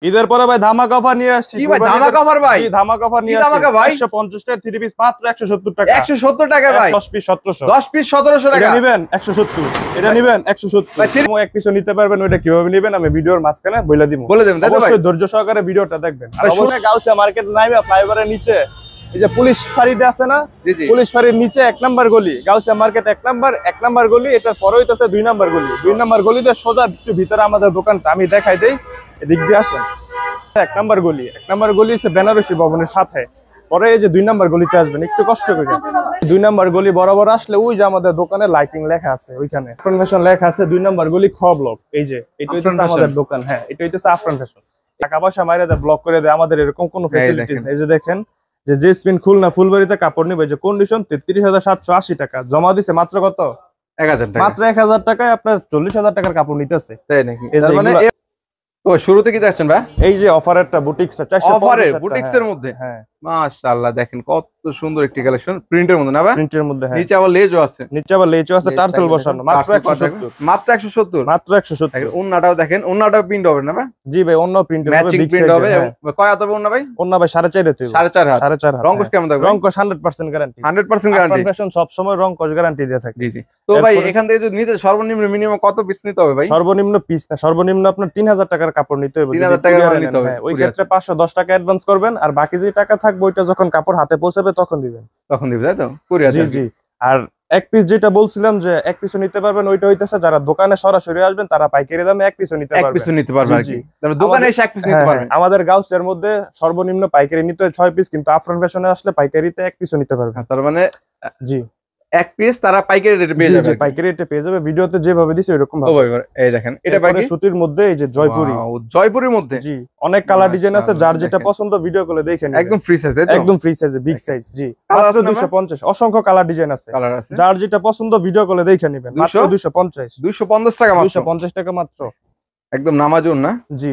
ঈদের পরে ভাই ধামাকা অফার নিয়ে আসছি। কি ভাই ধামাকা অফার ভাই? ধামাকা অফার নিয়ে আসছি। 150 টাকা 3 পিস মাত্র 170 টাকা। 170 টাকা ভাই। 10 পিস 1700। 10 পিস 1700 টাকা। এটা নেবেন 170। এটা নেবেন 170। ভাই এক পিসও নিতে পারবেন। ওইটা কিভাবে নেবেন আমি ভিডিওর মাঝখানে বলে দিব। বলে দেবেন তাই তো ভাই? অবশ্যই ধৈর্য সহকারে ভিডিওটা দেখবেন। আর অবশ্যই গাউসিয়া মার্কেট নাইবা ফ্লাইওভারের নিচে এই যে পুলিশ ফাঁড়িটা আছে না, পুলিশ ফাঁড়ির নিচে 1 নাম্বার গলি, গাউসিয়া মার্কেট 1 নাম্বার গলি। এটার পরে হইতাছে 2 নাম্বার গলি। 2 নাম্বার গলিতে সোজা একটু ভিতরে আমাদের দোকানটা আমি দেখাই দেই, এদিক দিয়ে আসেন। 1 নাম্বার গলি, 1 নাম্বার গলি হচ্ছে বেনারসি ভবনের সাথে। পরে এই যে 2 নাম্বার গলিতে আসবেন, একটু কষ্ট করে 2 নাম্বার গলি বরাবর আসলে ওই যে আমাদের দোকানে লাইটিং লেখা আছে, ওইখানে আফরান ফ্যাশন লেখা আছে। 2 নাম্বার গলি খ ব্লক। এই যে এটা হচ্ছে আমাদের দোকান। হ্যাঁ, এটা হচ্ছে আফরান ফ্যাশন। টাকা পয়সা মাইরে দেয়, ব্লক করে দেয়, আমাদের এরকম কোনো ফ্যাসিলিটিস নেই। এই যে দেখেন যে জেসমিন খুলনা ফুলবাড়িতে কাপড় নিবে, যে কন্ডিশন 33,780 টাকা জমা দিছে। মাত্র কত? 1000 টাকা। মাত্র 1000 টাকায় আপনার 40,000 টাকার কাপড় নিতেছে। তাই নাকি? তার মানে তো শুরুতে কি দেখছেন ভাই? এই যে অফারেরটা বুটিক্সটা 450 অফারে বুটিক্সের মধ্যে। হ্যাঁ মাশাআল্লাহ, দেখেন কত সুন্দর একটি কালেকশন, প্রিন্টের মধ্যে না ভাই? প্রিন্টের মধ্যে। হ্যাঁ, নিচে আবার লেজও আছে। নিচে আবার লেজও আছে, টার্সেল বসানো। মাত্র 170। মাত্র 170। মাত্র 170। ওন্নাটাও দেখেন, ওন্নাটাও প্রিন্ট হবে না ভাই? জি ভাই, অন্য প্রিন্টের হবে, ম্যাচিং বিগ প্রিন্ট সাইজ হবে। হবে। কয় হাত হবে ওন্না ভাই? অন্য ভাই 4.5 হাত হবে। 4.5 হাত। 4.5 হাত। রংকশ কেমন থাকবে? রংকশ 100% গ্যারান্টি। 100% গ্যারান্টি। ফ্যাশন সব সময় রংকশ গ্যারান্টি দিয়ে থাকে। জি জি। তো ভাই এখান থেকে যদি নিতে সর্বনিম্ন মিনিমাম কত পিস নিতে হবে ভাই? সর্বনিম্ন পিস না, সর্বনিম্ন আপনার 3000 টাকার কাপড় নিতে হবে। 3000 টাকার মাল নিতে হবে। ওই ক্ষেত্রে 510 টাকা অ্যাডভান্স করবেন, আর বাকি যে টাকা থাকবে ওইটা যখন কাপড় হাতে পৌঁছাবে তখন দিবেন। তখন দিবে তাই তো? কুরিয়ার। জি জি। আর এক পিস যেটা বলছিলাম যে এক পিসও নিতে পারবেন, ওইটা হইতাছে যারা দোকানে সরাসরি আসবেন তারা পাইকারি দামে এক পিসও নিতে পারবেন। এক পিসও নিতে পারবেন আর কি। তাহলে দোকানে এসে এক পিস নিতে পারবেন। আমাদের গাউসের মধ্যে সর্বনিম্ন পাইকারি নিতে হয় 6 পিস, কিন্তু আফরান ফ্যাশনে আসলে পাইকারিতে এক পিসও নিতে পারবেন। তার মানে জি, এক পিস তারা পাইকারি রেটে পেয়ে যাবে। পাইকারি রেটে পেয়ে যাবে, ভিডিওতে যেভাবে দিছি এরকম ভাবে। এই দেখেন, এটা পাইকারি সুতির মধ্যে। এই যে জয়পুরি। জয়পুরের মধ্যে জি, অনেক কালার ডিজাইন আছে, যার যেটা পছন্দ ভিডিও করে দেখেন। একদম ফ্রি সাইজ, একদম ফ্রি সাইজ, বিগ সাইজ। জি, মাত্র 250। অসংখ্য কালার ডিজাইন আছে, যার যেটা পছন্দ ভিডিও করে দেখে নেবেন। মাত্র 250। 250 টাকা মাত্র। 250 টাকা মাত্র। একদম নামাজুন না? জি।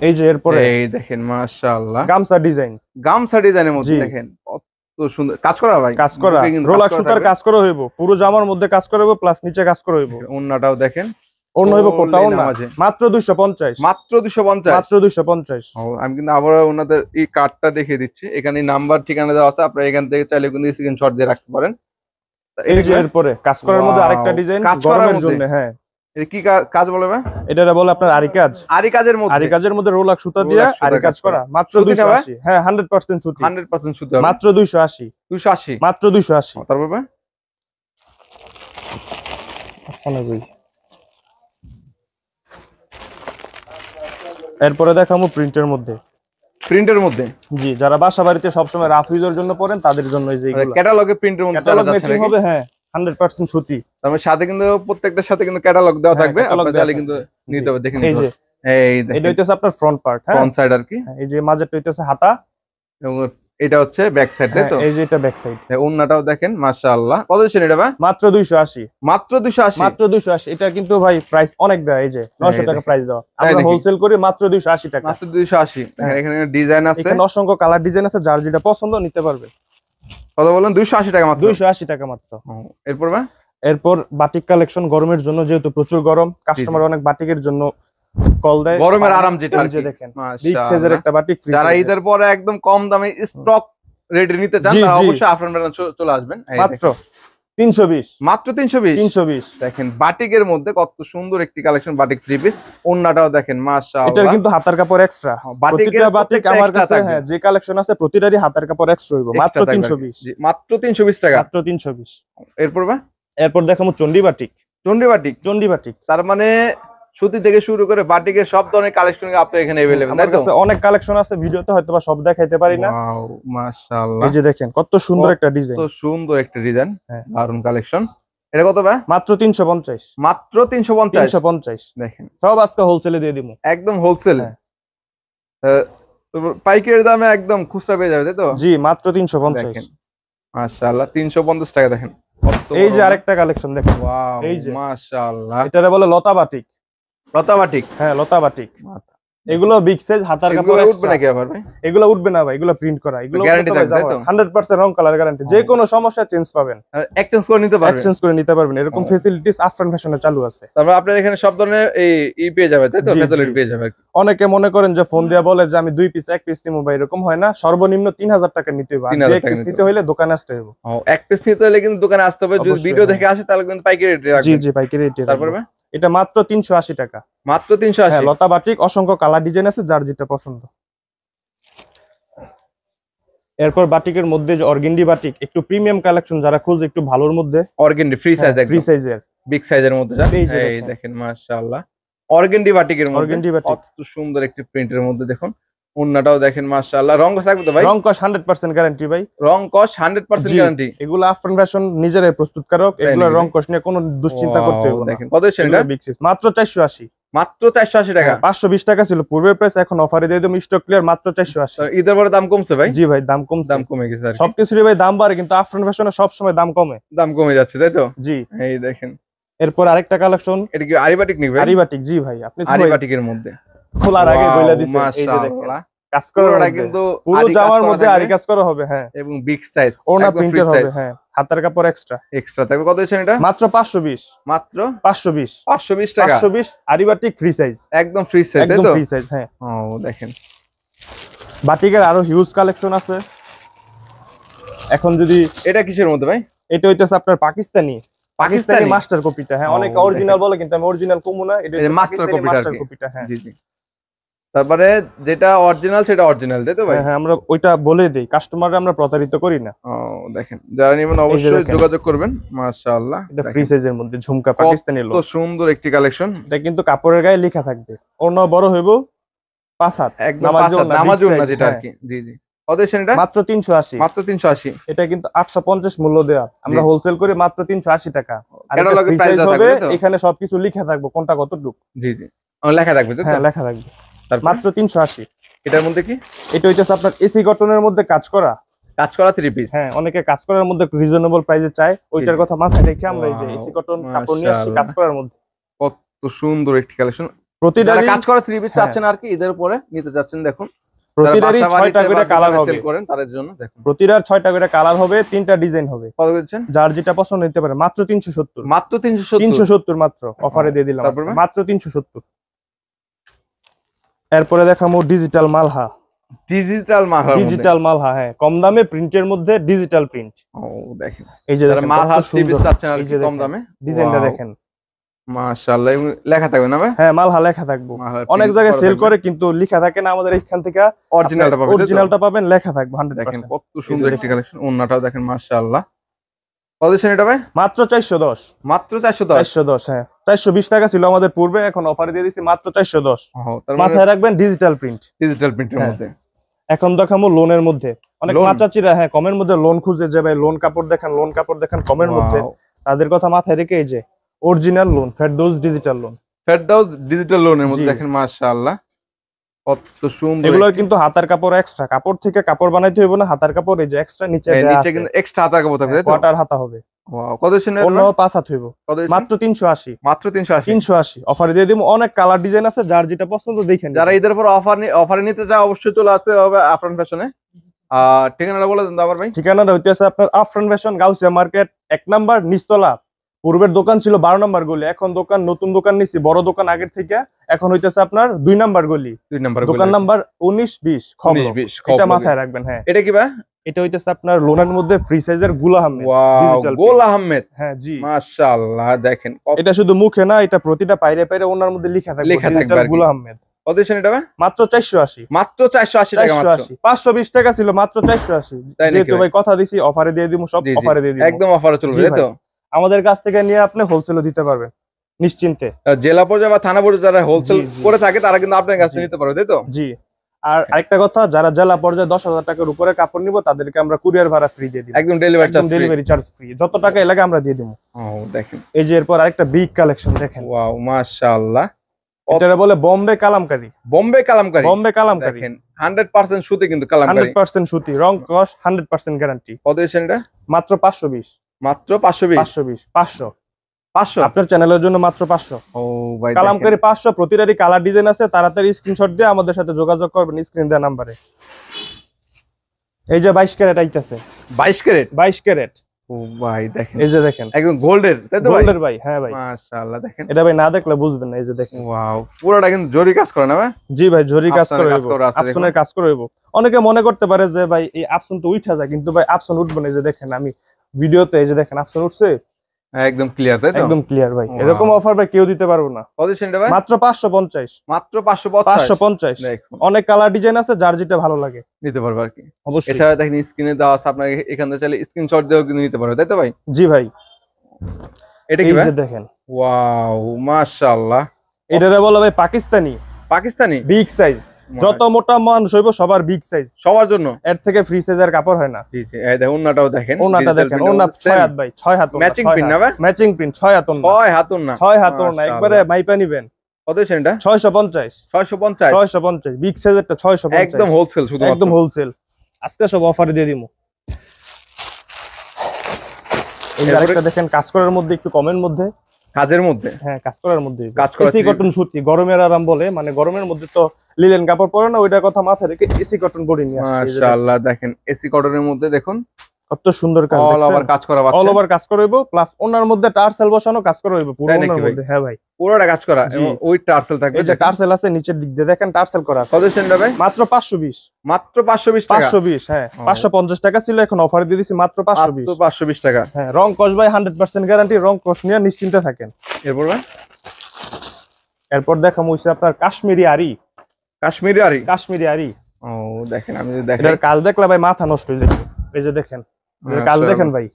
এই যে এরপরে এই দেখেন মাশাআল্লাহ, গামছা ডিজাইন। গামছা ডিজাইনের মধ্যে দেখেন কত সুন্দর কাজ করা ভাই। কাজ করা রোলাক সুতার কাজ করা হইব, পুরো জামার মধ্যে কাজ করা হইব, প্লাস নিচে কাজ করা হইব। ওন্নাটাও দেখেন, অন্য হইব কোটা ওন্না। মাত্র 250। মাত্র 250। মাত্র 250। আমি কিন্তু আবার ওনাদের এই কার্ডটা দেখিয়ে দিচ্ছি। এখানে নাম্বার ঠিকানা দেওয়া আছে, আপনারা এখান থেকে চাইলে কিন্তু স্ক্রিনশট দিয়ে রাখতে পারেন। এই যে এরপরে কাজ করার মধ্যে আরেকটা ডিজাইন গরমের জন্য। হ্যাঁ, এটা কি কাজ বলে ভাই? এটা বলে আপনার আরি কাজ। আরি কাজের মধ্যে, আরি কাজের মধ্যে রোলাক সুতা দিয়ে আরি কাজ করা। মাত্র 280। হ্যাঁ, 100% সুতি। 100% সুতি। মাত্র 280। 280। মাত্র 280। তারপর ভাই এরপরে দেখাবো প্রিন্টের মধ্যে। প্রিন্টের মধ্যে জি, যারা বাসা বাড়িতে সবসময় রাফ ইউজের জন্য পরেন তাদের জন্য এই যে ক্যাটালগে প্রিন্টের মধ্যে ক্যাটালগ ম্যাচিং হবে। হ্যাঁ, 100% সুতি। তার সাথে কিন্তু প্রত্যেকটার সাথে কিন্তু ক্যাটালগ দেওয়া থাকবে, আপনারা চাইলে কিন্তু নিতে হবে। দেখেন এই যে এটা হইতেছে আপনার ফ্রন্ট পার্ট। হ্যাঁ, ফ্রন্ট সাইড আর কি। এই যে মাঝেরটা হইতেছে হাতা, এবং এটা হচ্ছে ব্যাক সাইড, তাই তো? এই যে এটা ব্যাক সাইড। ওন্নাটাও দেখেন মাশাআল্লাহ। কত দিচ্ছেন এটা ভাই? মাত্র 280। মাত্র 280। মাত্র 280। এটা কিন্তু ভাই প্রাইস অনেক দেয়। এই যে 900 টাকা প্রাইস দাও, আমরা হোলসেল করি মাত্র 280 টাকা। মাত্র 280। এখানে ডিজাইন আছে, এখানে অসংখ্য কালার ডিজাইন আছে, যার যেটা পছন্দ নিতে পারবে। কত বলেন? 280 টাকা মাত্র। 280 টাকা মাত্র। এরপর ভাই এরপর বাটিক কালেকশন, গরমের জন্য যেহেতু প্রচুর গরম, কাস্টমার অনেক বাটিকের জন্য কল দেয়। গরমের আরাম যেটা আর কি। দেখেন বিগ সাইজের একটা বাটিক। যারা ঈদের পরে একদম কম দামে স্টক রেটে নিতে চান তারা অবশ্যই আফরান ব্র্যান্ড চলে আসবেন। মাত্র 320। মাত্র 320। 320। দেখেন বাটিকের মধ্যে কত সুন্দর একটি কালেকশন, বাটিক থ্রি পিস। ওন্নাটাও দেখেন মাশাআল্লাহ। এটা কিন্তু হাতার কাপড় এক্সট্রা। প্রতিটা বাটিক আমার কাছে হ্যাঁ যে কালেকশন আছে প্রতিটারই হাতার কাপড় এক্সট্রা হইব। মাত্র 320। মাত্র 320 টাকা। মাত্র 320। এরপর ভাই এরপর দেখাবো চন্ডি বাটিক। চন্ডি বাটিক। চন্ডি বাটিক তার মানে সুতি থেকে শুরু করে বাটিকের সব ধরনের কালেকশন আপনার এখানে अवेलेबल, তাই তো? অনেক কালেকশন আছে, ভিডিওতে হয়তোবা সব দেখাইতে পারি না। ওয়াও মাশাআল্লাহ। এই যে দেখেন কত সুন্দর একটা ডিজাইন। কত সুন্দর একটা ডিজাইন, দারুন কালেকশন। এটা কত ভাই? মাত্র 350। মাত্র 350। 350। দেখেন সব আজকে হোলসেলে দিয়ে দিমু। একদম হোলসেল। পাইকারি দামে একদম খুচরা পেয়ে যাবে, তাই তো? জি, মাত্র 350। দেখেন মাশাআল্লাহ 350 টাকা। দেখেন এই যে আরেকটা কালেকশন দেখেন। ওয়াও এই যে মাশাআল্লাহ। এটারে বলে লতা বাটিক। লতা বাটিক। হ্যাঁ, লতা বাটিক। এগুলো বিগ সাইজ, হাতার এগুলো কাপড় উঠবে নাকি আবার ভাই? এগুলো উঠবে না ভাই, এগুলো প্রিন্ট করা, এগুলো গ্যারান্টি থাকবে তাই তো? 100% রং কালার গ্যারান্টি, যে কোনো সমস্যা চেঞ্জ পাবেন, আর এক্সচেঞ্জ করে নিতে পারবেন। এক্সচেঞ্জ করে নিতে পারবেন, এরকম ফ্যাসিলিটিস আফরান ফ্যাশনে চালু আছে। তারপর আপনাদের এখানে সব ধরনের এই পেয়ে যাবে তাই তো? জি, ফ্যাসিলিটি জি। পেয়ে যাবে। অনেকে মনে করেন যে ফোন দিয়ে বলে যে আমি 2 পিস 1 পিস নিবো ভাই, এরকম হয় না, সর্বনিম্ন 3000 টাকা নিতে হবে, আর 3000 1 টাকা পিস নিতে নিতে হলে দোকানে আসতে হবে। ও, এক পিস নিতে হলে কিন্তু দোকানে আসতে হবে। যদি অবশ্যই, ভিডিও হ্যাঁ। দেখে আসে তাহলে কিন্তু পাইকারি রেটে জি রাখবেন। জি, পাইকারি রেটে তারপরে ভাই? এটা মাত্র 380 টাকা। মাত্র 380। হ্যাঁ, লতা বাটিক, অসংখ্য কালার ডিজাইন আছে, যার যেটা পছন্দ। এরপর বাটিকের মধ্যে যে অর্গেন্ডি বাটিক, একটু প্রিমিয়াম কালেকশন যারা খুঁজে একটু ভালোর মধ্যে, অর্গেন্ডি ফ্রি সাইজ, ফ্রি একদম সাইজের, বিগ সাইজের মধ্যে যা। এই যে এই দেখেন। দেখেন মাশাআল্লাহ, অর্গেন্ডি বাটিকের মধ্যে অর্গেন্ডি বাটিক। কত সুন্দর একটি প্রিন্টের মধ্যে দেখুন। ওন্নাটাও দেখেন মাশাআল্লাহ। রং কস থাকবে তো ভাই? রং কস 100% গ্যারান্টি ভাই। রং কস 100% জি, গ্যারান্টি। এগুলো আফরান ফ্যাশন নিজেরাই প্রস্তুতকারক, তাই এগুলো নাকি রং ভাই? কস নিয়ে কোনো দুশ্চিন্তা করতে হবে না। দেখেন কত হচ্ছে এটা? বিগ সাইজ মাত্র 480। মাত্র 480 টাকা। 520 টাকা ছিল পূর্বের প্রাইস, এখন অফারে দিয়ে দেব, স্টক ক্লিয়ার, মাত্র 480। তো ঈদের পরে দাম কমছে ভাই? জি ভাই, দাম কমছে, দাম কমে গেছে আর কি। সবকিছুরই ভাই দাম বাড়ে, কিন্তু আফরান ফ্যাশনে সব সময় দাম কমে। দাম কমে যাচ্ছে তাই তো? জি। এই দেখেন, এরপর আরেকটা কালেকশন, এটা কি আরি বাটিক নাকি ভাই? আরি বাটিক। জি ভাই, আপনি তো আরি ভাই বাটিকের মধ্যে খোলার আগে Wow, বইলা দিছেন, এই যে দেখেন মাশাআল্লাহ। কাজ করার পুরোটা মধ্যে, কিন্তু পুরো আরি কাজ জামার করা মধ্যে থাকবে আরি কাজ করা হবে। হ্যাঁ, এবং বিগ সাইজ, ওনা একদম ফ্রি প্রিন্টের সাইজ। হবে। হ্যাঁ, হাতার কাপড় এক্সট্রা, এক্সট্রা থাকবে। কত হচ্ছে এটা? মাত্র 520। মাত্র 520 520 টাকা। 520 আরি বাটিক ফ্রি সাইজ, একদম ফ্রি সাইজ তাই একদম তো? Free size. হ্যাঁ, ও দেখেন, বাটিকের আরো হিউজ কালেকশন আছে। এখন যদি এটা কিসের মধ্যে ভাই? এটা হইতেছে আপনার পাকিস্তানি পাকিস্তানি? মাস্টার কপিটা। হ্যাঁ, ও, অনেকে অরিজিনাল দেখেন। বলে, কিন্তু আমি অরিজিনাল কমু না, এটা এই যে মাস্টার পাকিস্তানি কপিটা আর মাস্টার কি। কপিটা। হ্যাঁ, জি জি। তারপরে যেটা অরিজিনাল সেটা অরিজিনাল তাই তো ভাই? হ্যাঁ, হ্যাঁ, আমরা ওইটা বলে দেই, কাস্টমারকে আমরা প্রতারিত করি না। ও দেখেন, যারা নেবেন অবশ্যই দেখেন। যোগাযোগ করবেন। মাশাআল্লাহ, এটা ফ্রি সাইজের মধ্যে ঝুমকা পাকিস্তানি কত লোক। সুন্দর একটি কালেকশন। এটা কিন্তু কাপড়ের গায়ে লেখা থাকবে, অন্য বড় হইব 5 হাত, একদম নামাজি ওড়না, নামাজি big ওড়না size, যেটা আর হ্যাঁ। কি। জি জি। কত হচ্ছে এটা? মাত্র 380। মাত্র 380। এটা কিন্তু 850 মূল্য দেয়া, আমরা জি। হোলসেল করে মাত্র 380 টাকা। আর এটা ক্যাটালগে free প্রাইস size দেওয়া হবে, থাকবে তাই তো? এখানে সবকিছু লেখা থাকবে কোনটা কতটুকু। জি জি। ও, লেখা থাকবে তাই তো? হ্যাঁ, লেখা থাকবে। তারপর মাত্র 380। এটার মধ্যে কি এটা হইতেছে আপনার এসি কটনের মধ্যে কাজ করা। কাজ করা 3 পিস? হ্যাঁ, অনেকে কাজ করার মধ্যে রিজনেবল প্রাইসে চায়, ওইটার জি। কথা মাথায় রেখে আমরা এই যে Wow, এসি কটন কাপড় নিয়ে আসছি কাজ মাশাআল্লাহ। করার মধ্যে। কত সুন্দর একটি কালেকশন। প্রতিটা যারা কাজ করা 3 পিস হ্যাঁ। চাচ্ছেন আর কি ঈদের পরে নিতে চাচ্ছেন, দেখুন। প্রতিটারই 6টা করে কালার হবে, করেন তাদের জন্য দেখুন। প্রতিটার 6টা করে কালার হবে, 3টা ডিজাইন হবে। কত দিচ্ছেন? যার যেটা পছন্দ নিতে পারে, মাত্র 370। মাত্র 370। 370 মাত্র অফারে দিয়ে দিলাম তারপরে? আজকে, মাত্র 370। এরপরে দেখাবো ডিজিটাল মালহা। ডিজিটাল মালহার মধ্যে। ডিজিটাল মালহা, হ্যাঁ, কম দামে প্রিন্টের মধ্যে ডিজিটাল প্রিন্ট। ও দেখেন, এই যে যারা দেখেন মালহার 3 পিস চাচ্ছেন আর এই কি যে কম দেখেন, দামে। ডিজাইনটা Wow, দেখেন। মাশাআল্লাহ। এবং লেখা থাকবে না ভাই? হ্যাঁ, মালহা লেখা থাকবো। মালহার অনেক print জায়গায় করা সেল থাকবে। করে কিন্তু লেখা থাকে না, আমাদের এখান থেকে অরিজিনালটা পাবেন তাই তো? অরিজিনালটা পাবেন, লেখা থাকবে দেখেন 100%। কত সুন্দর এই যে একটি কালেকশন। ওন্নাটাও দেখেন মাশাআল্লাহ। কত দিচ্ছেন এটা ভাই? মাত্র 410। মাত্র 410। 410, হ্যাঁ, 420 টাকা ছিল আমাদের পূর্বে, এখন অফারে দিয়ে দিচ্ছি মাত্র 410। ও, তার মানে মাথায় রাখবেন ডিজিটাল প্রিন্ট। ডিজিটাল প্রিন্টের হ্যাঁ। মধ্যে। এখন দেখাবো লোনের মধ্যে, অনেক Loan? মাচাচিরা হ্যাঁ কমের মধ্যে লোন খুঁজে, যে ভাই লোন কাপড় দেখান, লোন কাপড় দেখান কমের মধ্যে, Wow, তাদের কথা মাথায় রেখে এই যে original loan, Ferdous digital loan. ফেরদাউস ডিজিটাল লোনের মধ্যে জি। দেখেন মাশাআল্লাহ কত সুন্দর। এগুলোর কিন্তু হাতার কাপড় এক্সট্রা, কাপড় থেকে কাপড় বানাইতে হইব না, হাতার কাপড় এই যে এক্সট্রা নিচে এই দেয়া নিচে আছে। কিন্তু এক্সট্রা হাতা কাপড় থাকবে তাই তো? কোয়ার্টার হাতা হবে। ওয়াও, কত দিচ্ছেন এটা অন্য ভাই? 5 হাত হইব, কত দিচ্ছেন? মাত্র 380। মাত্র 380। 380 অফারে দিয়ে দিব, অনেক কালার ডিজাইন আছে, যার যেটা পছন্দ দেখেন। যারা ঈদের পর অফারে নিতে চায় অবশ্যই চলে আসতে হবে আফরান ফ্যাশনে। ঠিকানাটা বলে দেন তো আবার ভাই। ঠিকানাটা হইতেছে আপনার Afran fashion, Gausia market, 1 number নিচতলা। পূর্বের দোকান ছিল 12 নাম্বার গলি, এখন দোকান নতুন দোকান নিছি, বড় দোকান আগের থেকে, এখন হইতেছে আপনার 2 নাম্বার গলি, 2 নাম্বার দোকান নাম্বার 19-20 খবলক। 19-20 এটা মাথায় রাখবেন। হ্যাঁ, এটা কি ভাই? এটা হইতেছে আপনার লোনের মধ্যে ফ্রি সাইজের গুল আহমেদ ওয়াও, ডিজিটাল গোল আহমেদ। হ্যাঁ, জি। মাশাআল্লাহ দেখেন কত। এটা শুধু মুখে না, এটা প্রতিটা পাইরে পাইরে ওনার মধ্যে লেখা থাকবে লেখা থাকবে ডিজিটাল আর কি। গুল আহমেদ। কত দিচ্ছেন এটা ভাই? মাত্র 480। মাত্র 480 টাকা মাত্র। 480, 520 টাকা ছিল, মাত্র 480। তাই নাকি যেহেতু ভাই? ভাই কথা দিছি অফারে দিয়ে দিব, সব জি, জি। অফারে দিয়ে দিব। একদম অফারে চলবে জি তাই তো? আমাদের কাছ থেকে নিয়ে আপনি হোলসেলও দিতে পারবেন নিশ্চিন্তে। জেলা পর্যায়ে বা থানা পর্যায়ে যারা হোলসেল জি, জি। করে থাকে তারা কিন্তু আপনার কাছে জি। নিতে পারবে তাই তো? জি। আর আরেকটা কথা, যারা জেলা পর্যায়ে 10,000 টাকার উপরে কাপড় নিব, তাদেরকে আমরা কুরিয়ার ভাড়া ফ্রি দিয়ে দিব, একদম delivery charge free. Delivery charge free, যত টাকা লাগে আমরা দিয়ে দিব। ও দেখেন, এই যে এরপর আরেকটা বিগ কালেকশন দেখেন, ওয়াও মাশাআল্লাহ। এটা বলে বোম্বে কালামকারী। বোম্বে কালামকারী। বোম্বে কালামকারী দেখেন 100% সুতি কিন্তু কালামকারী। 100% সুতি, রং কস 100% গ্যারান্টি। কত দিচ্ছেন এটা? মাত্র 520। মাত্র 520। 520 500 500 আপনার চ্যানেলের জন্য মাত্র 500। ও ভাই কালামকারী 500, প্রতিটারই কালার ডিজাইন আছে। তাড়াতাড়ি স্ক্রিনশট দিয়ে আমাদের সাথে যোগাযোগ করবেন স্ক্রিন দেওয়া নাম্বারে। এই যে 22 ক্যারেট আইতাছে, 22 ক্যারেট। 22 ক্যারেট। ও ভাই দেখেন, এই যে দেখেন একদম গোল্ডের, তাই তো ভাই? গোল্ডের ভাই, হ্যাঁ ভাই মাশাআল্লাহ দেখেন, এটা ভাই না দেখলে বুঝবেন না। এই যে দেখেন, ওয়াও, পুরোটা কিন্তু জরি কাজ করে না ভাই? জি ভাই, জরি কাজ করে আফসানের কাজ করা আছে, আফসনের কাজ করে হইব। অনেকে মনে করতে পারে যে ভাই এই আফসন তো উঠা যায়, কিন্তু ভাই আফসন উঠবে না। এই যে দেখেন আমি ভিডিওতে, এই যে দেখেন আফসন উঠছে, একদম ক্লিয়ার, তাই তো? একদম ক্লিয়ার ভাই। Wow. এরকম অফার ভাই কেউ দিতে পারবো না। কত সেন্টা ভাই? মাত্র 550। মাত্র 550। 550। দেখুন, অনেক কালার ডিজাইন আছে, যার যেটা ভালো লাগে নিতে পারবে আর কি। অবশ্যই। এছাড়া দেখেন স্ক্রিনে দেওয়া আছে, আপনাকে এখান থেকে চাইলে স্ক্রিনশট দিয়েও কিন্তু নিতে পারবে, তাই তো ভাই? জি ভাই, এটা কি এই ভাই? যে দেখেন, ওয়াও মাশাআল্লাহ, এটারে বলা ভাই পাকিস্তানি পাকিস্তানি বিগ সাইজ। যত মোটা মানুষ হইব সবার বিগ সাইজ, সবার জন্য। এর থেকে ফ্রি সাইজের কাপড় হয় না। জি জি, এই দেখুন ওন্নাটাও দেখেন, ওনাটা দেখেন, ওনা 6 হাত ভাই, 6 হাত। ম্যাচিং প্রিন্ট না ভাই? ম্যাচিং প্রিন্ট, 6 হাত ওনা। 6 হাত ওন্না, 6 হাত ওনা, একবারে মাইপা নিবেন। কত সেন্টা? 650। 650। 650 বিগ সাইজেরটা 650, একদম হোলসেল, শুধু একদম হোলসেল। আজকে সব অফারে দিয়ে দিমু। এই যে আরেকটা দেখেন, কাজ করার মধ্যে, একটু কমের মধ্যে, কাজের মধ্যে। হ্যাঁ কাজ করার মধ্যে, কাজ করা এসি কটন সুতি, গরমের আরাম বলে, মানে গরমের মধ্যে তো লিলেন কাপড় পরে না, ওইটার কথা মাথায় রেখে এসি কটন বডি নিয়ে আসছে। মাশাআল্লাহ দেখেন, এসি কটনের মধ্যে দেখুন কত সুন্দর কাজ, অল ওভার কাজ করা, অল ওভার কাজ করাইবো, প্লাস ওনার মধ্যে টার্সেল বসানো কাজ করা হইব পুরো ওনার মধ্যে। হ্যাঁ ভাই, পুরোটা কাজ করা, এবং ওই টার্সেল থাকবে। এই যে টার্সেল আছে নিচের দিক দিয়ে, দেখেন টার্সেল করা আছে। কত সেন্টা ভাই? মাত্র 520। মাত্র 520 টাকা। 520, হ্যাঁ 550 টাকা ছিল, এখন অফার দিয়ে দিছি মাত্র 520। 520 টাকা। হ্যাঁ, রং কস ভাই 100% গ্যারান্টি, রং কস নিয়ে নিশ্চিন্তে থাকেন। এরপর ভাই, এরপর দেখাম হইছে আপনার কাশ্মীরি আরি। কাশ্মীরি আরি। কাশ্মীরি আরি, ও দেখেন, আমি যদি দেখেন এটার কাজ দেখলে ভাই মাথা নষ্ট হয়ে যাবে। এই যে দেখেন, এটার কাজ দেখেন ভাই,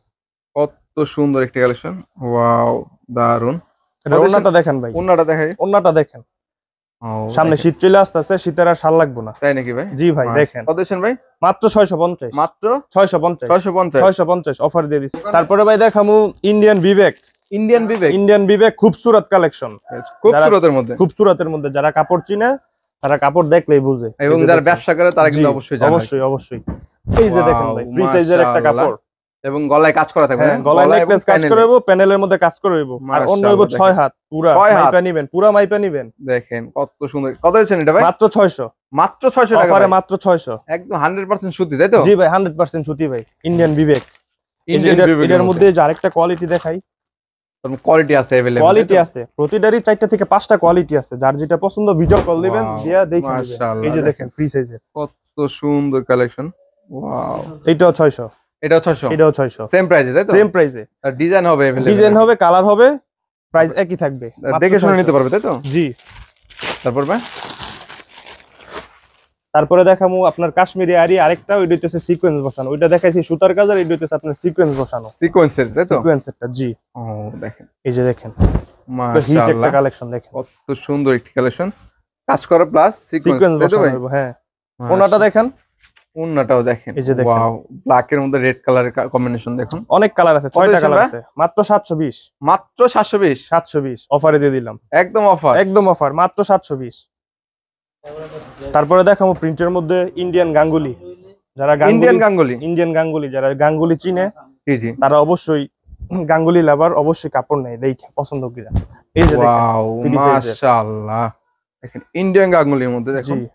কত সুন্দর একটি কালেকশন, ওয়াও দারুন। এটা ওন্নাটা দেখেন ভাই, ওন্নাটা দেখাই, ওন্নাটা দেখেন। ও সামনে শীত চলে আসতেছে, শীতের আর শাল লাগবে না। তাই নাকি ভাই? জি ভাই দেখেন, কত সেন্ট ভাই? মাত্র 650। মাত্র 650। 650। 650 অফার দিয়ে দিচ্ছি। তারপরে ভাই দেখামু ইন্ডিয়ান বিবেক। ইন্ডিয়ান বিবেক। ইন্ডিয়ান বিবেক খুবসুরত কালেকশন, খুবসুরতের মধ্যে। খুবসুরতের মধ্যে। যারা কাপড় চিনে তারা কাপড় দেখলেই বুঝে, এবং যারা ব্যবসা করে তারা কিন্তু অবশ্যই জানে। অবশ্যই অবশ্যই। এই যে দেখেন ভাই, ফ্রি সাইজের একটা কাপড়, এবং গলায় কাজ করা থাকবে। গলায় নেকলেস কাজ করব, প্যানেলের মধ্যে কাজ করব, আর অন্য হইব 6 হাত পুরা মাইপা নিবেন, পুরা মাইপা নিবেন। দেখেন কত সুন্দর। কত হয়েছে এটা ভাই? মাত্র 600। মাত্র 600 টাকা অফারে মাত্র 600। একদম 100% সুতি, তাই তো? জি ভাই 100% সুতি ভাই, ইন্ডিয়ান বিবেক। ইন্ডিয়ান বিবেক এর মধ্যে যে আরেকটা কোয়ালিটি দেখাই, কোয়ালিটি আছে अवेलेबल, কোয়ালিটি আছে প্রতিটারই 4টা থেকে 5টা কোয়ালিটি আছে। যার যেটা পছন্দ ভিডিও কল দিবেন, দিয়া দেখে নেবেন। এই যে দেখেন ফ্রি সাইজের কত সুন্দর কালেকশন, ওয়াও। এইটাও 600। এটাও 600। এটাও 600, সেম প্রাইসে, তাই তো? সেম প্রাইসে। আর ডিজাইন হবে अवेलेबल, ডিজাইন হবে, কালার হবে, প্রাইস একই থাকবে, দেখে শুনে নিতে পারবে, তাই তো? জি। তারপর ভাই, তারপরে দেখামু আপনার কাশ্মীরি আরি আরেকটা, ওইটা হচ্ছে সিকোয়েন্স বসানো। ওইটা দেখাইছি সুতার কাজ, আর এইটা হচ্ছে আপনার সিকোয়েন্স বসানো, সিকোয়েন্সের, তাই তো? সিকোয়েন্সেরটা। জি, ও দেখেন, এই যে দেখেন হিট একটা মাশাআল্লাহ কালেকশন, দেখেন কত সুন্দর একটি কালেকশন, কাজ করা প্লাস সিকোয়েন্স, সিকোয়েন্স তাই তো ভাই? বসানো। হ্যাঁ, ওনাটা দেখেন, ওন্নাটাও দেখেন, এই যে দেখেন, ওয়াও, ব্ল্যাক এর মধ্যে রেড কালারের কম্বিনেশন দেখুন। অনেক কালার আছে, 6টা কালার আছে। মাত্র 720। মাত্র 720। 720 অফারে দিয়ে দিলাম, একদম অফার, একদম অফার, মাত্র 720। তারপরে দেখাবো প্রিন্টের মধ্যে ইন্ডিয়ান গাঙ্গুলি। যারা ইন্ডিয়ান গাঙ্গুলি, ইন্ডিয়ান গাঙ্গুলি, যারা গাঙ্গুলি চিনে জি জি, তারা অবশ্যই গাঙ্গুলি লাভার, অবশ্যই কাপড় নেয় দেখে পছন্দ করে। এই যে দেখেন, ওয়াও মাশাআল্লাহ, দেখেন ইন্ডিয়ান গাঙ্গুলির মধ্যে দেখুন। জি,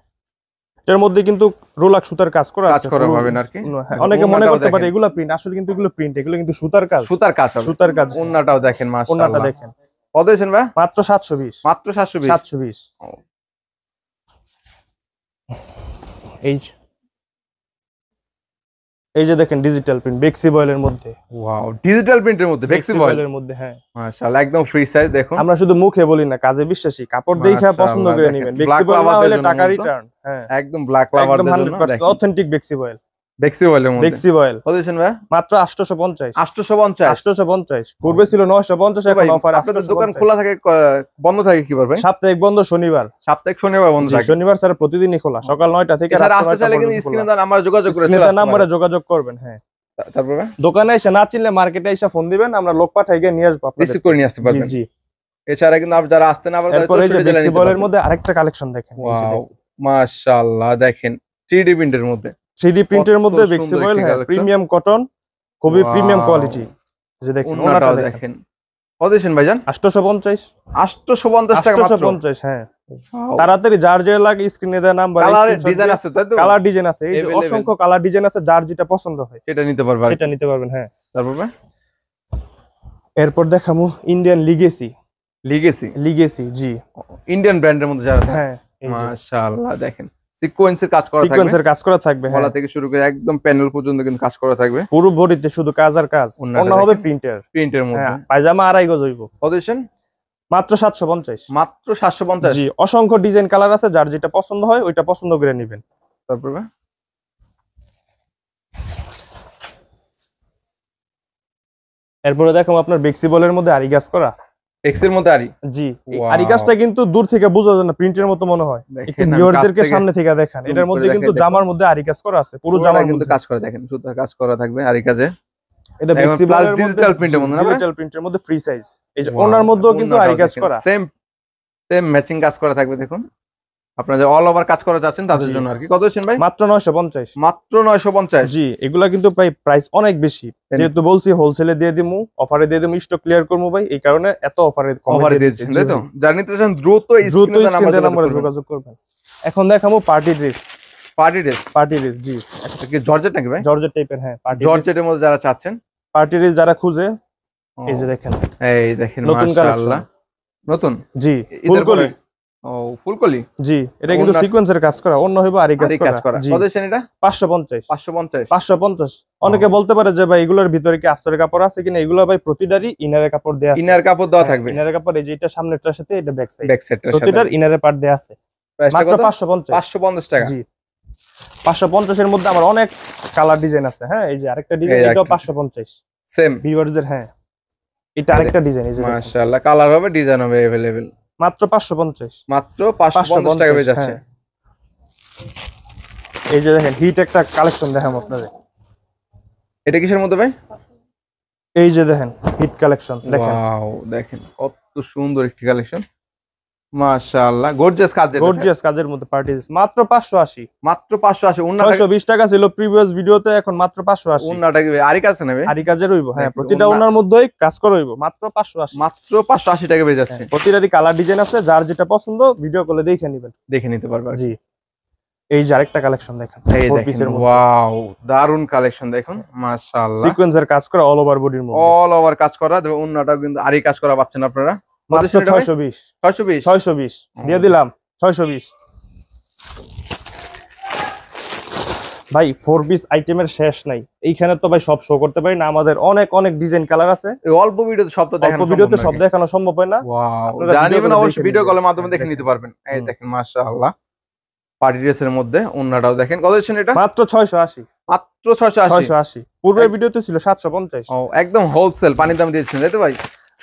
এর মধ্যে কিন্তু রোলাক সুতার কাজ করা আছে, কাজ করা পাবেন আর কি। অনেকে মনে করতে পারে এগুলা প্রিন্ট, আসলে কিন্তু এগুলো প্রিন্ট, এগুলো কিন্তু সুতার কাজ, সুতার কাজ হবে, সুতার কাজ। ওন্নাটাও দেখেন, ওন্নাটা মাশাআল্লাহ। দেখেন, কত দিয়েছেন ভাই? মাত্র 720। মাত্র 720। 720। এই যে দেখেন ডিজিটাল প্রিন্ট বেক্সি বয়েলের মধ্যে। ওয়াও, ডিজিটাল প্রিন্টের মধ্যে বেক্সি বয়েলের মধ্যে, হ্যাঁ মাশাআল্লাহ, একদম ফ্রি সাইজ দেখুন। আমরা শুধু মুখে বলি না, কাজে বিশ্বাসী। কাপড় দেখে পছন্দ করে নেবেন, বেক্সি বয়েল না হলে টাকা রিটার্ন। হ্যাঁ, একদম ব্ল্যাক লাভারদের জন্য 100% অথেন্টিক বেক্সি বয়েল। বেক্সি বয়েলের মধ্যে, বেক্সি বয়েল। কত দিয়েছেন ভাই? মাত্র 850। 850। 850 পূর্বে ছিল 950, এখন অফার। আপনাদের দোকান খোলা থাকে, বন্ধ থাকে কিবার ভাই? সাপ্তাহিক বন্ধ শনিবার। সাপ্তাহিক শনিবার বন্ধ থাকে। শনিবার ছাড়া প্রতিদিনই খোলা, সকাল 9টা থেকে রাত 9টা পর্যন্ত। স্ক্রিনে দেন, আমরা যোগাযোগ করে স্ক্রিনে নাম্বারে যোগাযোগ করবেন। হ্যাঁ, তারপরে দোকানে এসে না চিনলে মার্কেটে এসে ফোন দিবেন, আমরা লোক পাঠাই গিয়ে নিয়ে আসবো, আপনাদের রিসিভ করে নিয়ে আসতে পারবেন। জি। এছাড়া কিন্তু আপনি যারা আসতে না পারেন, তারপরে এই যে বেক্সি বয়েলের মধ্যে আরেকটা কালেকশন দেখেন। ওয়াও মাশাআল্লাহ, দেখেন 3D প্রিন্টের মধ্যে, 3D প্রিন্টের মধ্যে বেক্সি বয়েল, হ্যাঁ প্রিমিয়াম কটন, খুবই প্রিমিয়াম কোয়ালিটি। যে দেখেন ওনাটা দেখেন, কত দিচ্ছেন ভাইজান? 850। 850 টাকা মাত্র। 850, হ্যাঁ। তাড়াতাড়ি যার যে লাগে স্ক্রিনে দেওয়া নাম্বার, কালার ডিজাইন আছে তাই তো? কালার ডিজাইন আছে, এই যে অসংখ্য কালার ডিজাইন আছে, যার যেটা পছন্দ হয় সেটা নিতে পারবেন। সেটা নিতে পারবেন, হ্যাঁ। তারপর এরপর দেখামু ইন্ডিয়ান লিগেসি। লিগেসি, জি, ইন্ডিয়ান ব্র্যান্ডের মধ্যে যারা, হ্যাঁ। মাশাআল্লাহ দেখেন সিকোয়েন্সের কাজ করা থাকবে, সিকোয়েন্সের কাজ করা থাকবে, গলা থেকে শুরু করে একদম প্যানেল পর্যন্ত কিন্তু কাজ করা থাকবে, পুরো বডিতে শুধু কাজ আর কাজ। অন্য হবে প্রিন্টের মধ্যে, হ্যাঁ। পায়জামা 2.5 গজ হইব। কত দিচ্ছেন? মাত্র 750। মাত্র 750, জি। অসংখ্য ডিজাইন কালার আছে, যার যেটা পছন্দ হয় ওইটা পছন্দ করে নেবেন। তারপর এরপরে দেখাবো আপনার বেক্সিবলের মধ্যে আরি কাজ করা। এক্সের মধ্যে আরি, জি। আরি কাজটা কিন্তু দূর থেকে বোঝা যায় না, প্রিন্টের মতো মনে হয়। একটু ভিউয়ারদেরকে সামনে থেকে দেখান, এটার মধ্যে কিন্তু জামার মধ্যে আরি কাজ করা আছে, পুরো জামার কিন্তু কাজ করা, দেখেন সুতার কাজ করা থাকবে আরি কাজে। এটা বেক্সিবলের মধ্যে ডিজিটাল প্রিন্টের মধ্যে, ডিজিটাল প্রিন্টের মধ্যে ফ্রি সাইজ। এই যে ওনার মধ্যেও কিন্তু আরি কাজ করা, সেম ম্যাচিং কাজ করা থাকবে। দেখুন আপনারা যে অল ওভার কাজ করা যাচ্ছেন তাদের জন্য আর কি। কত দিচ্ছেন ভাই? মাত্র 950। মাত্র 950। জি। এগুলা কিন্তু প্রাইস অনেক বেশি, যেহেতু বলছি হোলসেলে দিয়ে দিমু, অফারে দিয়ে দিমু, স্টক ক্লিয়ার করবো ভাই, এই কারণে এত অফারে দিয়েছেন, তাই তো? যারা নিতে চান দ্রুত স্ক্রিনে নাম্বারে যোগাযোগ করবেন। এখন দেখাবো পার্টি ড্রেস। জি। এটা কি জর্জেট নাকি ভাই? জর্জেট টাইপের, হ্যাঁ। জর্জেটের মধ্যে যারা চাচ্ছেন, পার্টি ড্রেস যারা খুঁজে, এই যে দেখেন, এই দেখেন নতুন কালেকশন, নতুন। জি। ফুলকলি। ও ফুলকলি, জি। এটা কিন্তু সিকোয়েন্সের কাজ করা, অন্য হইবো আরি কাজ করা। কত দিচ্ছেন এটা? 550। অনেকে বলতে পারে যে ভাই এগুলোর ভিতরে কি আস্তরের কাপড় আছে কিনা, এগুলো ভাই প্রতিটারই ইনারের কাপড় দেয়া আছে। ইনার কাপড় দেওয়া থাকবে, ইনারের কাপড়, এই যে এটা সামনেরটার সাথে এটা ব্যাক সাইড, সাথে প্রতিটার ইনারের পার্ট দেয়া আছে। মাত্র 550 টাকা। জি। 550 এর মধ্যে আমার অনেক কালার ডিজাইন আছে, হ্যাঁ। এই যে আরেকটা ডিজাইন, এটাও 550 সেম ভিউয়ারদের, হ্যাঁ। এটা আরেকটা ডিজাইন, এই যে মাশাআল্লাহ, কালার হবে, ডিজাইন হবে अवेलेबल। মাত্র 550। মাত্র 550 টাকা পেয়ে যাচ্ছে। এই যে দেখেন হিট একটা কালেকশন দেখাম আপনাদের। এটা কিসের মধ্যে ভাই? এই যে দেখেন হিট কালেকশন, দেখেন, ওয়াও দেখেন কত সুন্দর একটি কালেকশন, মাশাআল্লাহ। গর্জিয়াস কাজের মধ্যে পার্টি ড্রেস মাত্র 580। মাত্র 580। 620 টাকা ছিল প্রিভিয়াস ভিডিওতে, এখন মাত্র 580। ওন্নাটা কি আরি কাজ নেবে? আরি কাজের হইবো, হ্যাঁ। প্রতিটা ওনার মধ্যেই কাজ করা হইবো, মাত্র 580। মাত্র 580 টাকা পেয়ে যাচ্ছে। প্রতিটারই কালার ডিজাইন আছে, যার যেটা পছন্দ ভিডিও কলে দেখে নেবেন, দেখে নিতে পারবেন। জি। এই যে আরেকটা কালেকশন দেখেন, এই দেখেন, ওয়াও দারুন কালেকশন দেখুন, মাশাআল্লাহ। সিকোয়েন্সের কাজ করা, অল ওভার বডির মধ্যে, অল ওভার কাজ করা, এবং ওন্নাটাও কিন্তু আরি কাজ করা পাচ্ছেন আপনারা। মাত্র 620 দিয়ে দিলাম। 620 ভাই। 4 পিস আইটেমের শেষ নাই, এইখানে তো ভাই সব শো করতে পারি না, আমাদের অনেক অনেক ডিজাইন কালার আছে। অল্প ভিডিওতে সব তো দেখানো, অল্প ভিডিওতে সব দেখানো সম্ভব হয় না। ওয়াও, জানেন অবশ্যই ভিডিও কলের মাধ্যমে দেখে নিতে পারবেন। এই দেখেন মাশাআল্লাহ, পার্টি ড্রেসের মধ্যে ওন্নাটাও দেখেন। কত দিচ্ছেন এটা? মাত্র 680। মাত্র 680। পূর্বের ভিডিওতে ছিল 750। ও একদম হোলসেল পানি দাম দিয়েছেন, তাই তো ভাই?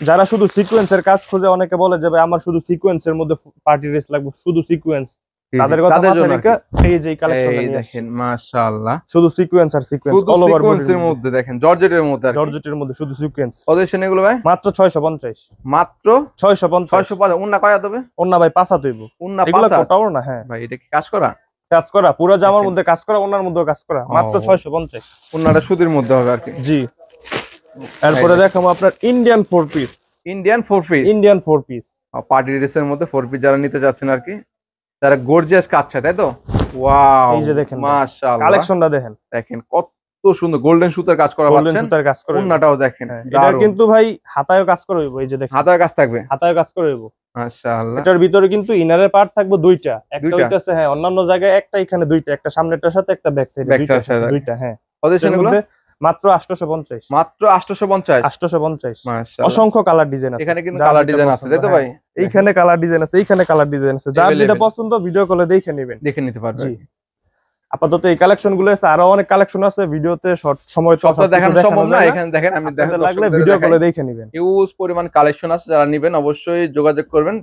যারা শুধু সিকোয়েন্সের কাজ খুঁজে, অনেকে বলে যে ভাই আমার শুধু সিকোয়েন্সের মধ্যে পার্টি ড্রেস লাগবে, শুধু সিকোয়েন্স, তাদের কথা মাথায় রেখে এই যে কালেকশনটা নিয়ে দেখেন মাশাআল্লাহ, শুধু সিকোয়েন্স আর সিকোয়েন্স, অল ওভার সিকোয়েন্সের মধ্যে দেখেন, জর্জেটের মধ্যে, জর্জেটের মধ্যে শুধু সিকোয়েন্স। কত দিচ্ছেন এগুলো ভাই? মাত্র 650। মাত্র 650। ওন্না কয় হবে? ওন্না ভাই 5 হইব। ওন্না 5 এগুলা কোটাও না, হ্যাঁ ভাই। এটা কি কাজ করা? কাজ করা, পুরো জামার মধ্যে কাজ করা, ওন্নার মধ্যেও কাজ করা, মাত্র 650। ওন্নাটা সুতির মধ্যে হবে আর কি, জি। এরপরে দেখাবো আপনার Indian 4 piece. Indian 4 piece party ড্রেসের মধ্যে 4 পিস যারা নিতে যাচ্ছেন আর কি, তারা গর্জিয়াস কাজ চায়, তাই তো? ওয়াও, এই যে দেখেন মাশাআল্লাহ, কালেকশনটা দেখেন, দেখেন কত সুন্দর গোল্ডেন সুতার কাজ করা পাচ্ছেন। সুতার কাজ করা, ওন্নাটাও দেখেন, এটা কিন্তু ভাই হাতায়ও কাজ করা হইবো, এই যে দেখেন হাতায় কাজ থাকবে, হাতায়ও কাজ করা হইবো, মাশাআল্লাহ। এটার ভিতরে কিন্তু ইনারের পার্ট থাকবে দুইটা, একটা হইতাছে, হ্যাঁ, অন্যান্য জায়গায় একটা, এখানে দুইটা, একটা সামনেরটার সাথে একটা ব্যাক সাইডে, দুইটা, হ্যাঁ। কতদিন এগুলো? মাত্র 850। মাত্র 850। 850। মাশাআল্লাহ, অসংখ্য কালার ডিজাইন আছে, এখানে কিন্তু কালার ডিজাইন আছে, তাই তো ভাই? এইখানে কালার ডিজাইন আছে, এইখানে কালার ডিজাইন আছে, যার যেটা পছন্দ ভিডিও কলে দেখে নেবেন, দেখে নিতে পারবেন। জি। আপাতত এই কালেকশন গুলো আছে, আরো অনেক কালেকশন আছে, ভিডিওতে শর্ট সময় তো সব দেখানো সম্ভব না। এখানে দেখেন, আমি দেখাতে লাগলে ভিডিও কলে দেখে নেবেন। হিউজ পরিমাণ কালেকশন আছে, যারা নেবেন অবশ্যই যোগাযোগ করবেন,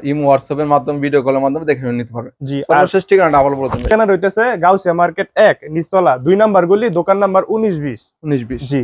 ইমো হোয়াটসঅ্যাপ এর মাধ্যমে, ভিডিও কলের মাধ্যমে দেখে নিতে পারবেন। জি। আর শেষ ঠিকানাটা আবার বলতে হবে। ঠিকানা রইতেছে গাউসিয়া মার্কেট 1 নিচতলা 2 নাম্বার গলি, দোকান নাম্বার 1920। জি।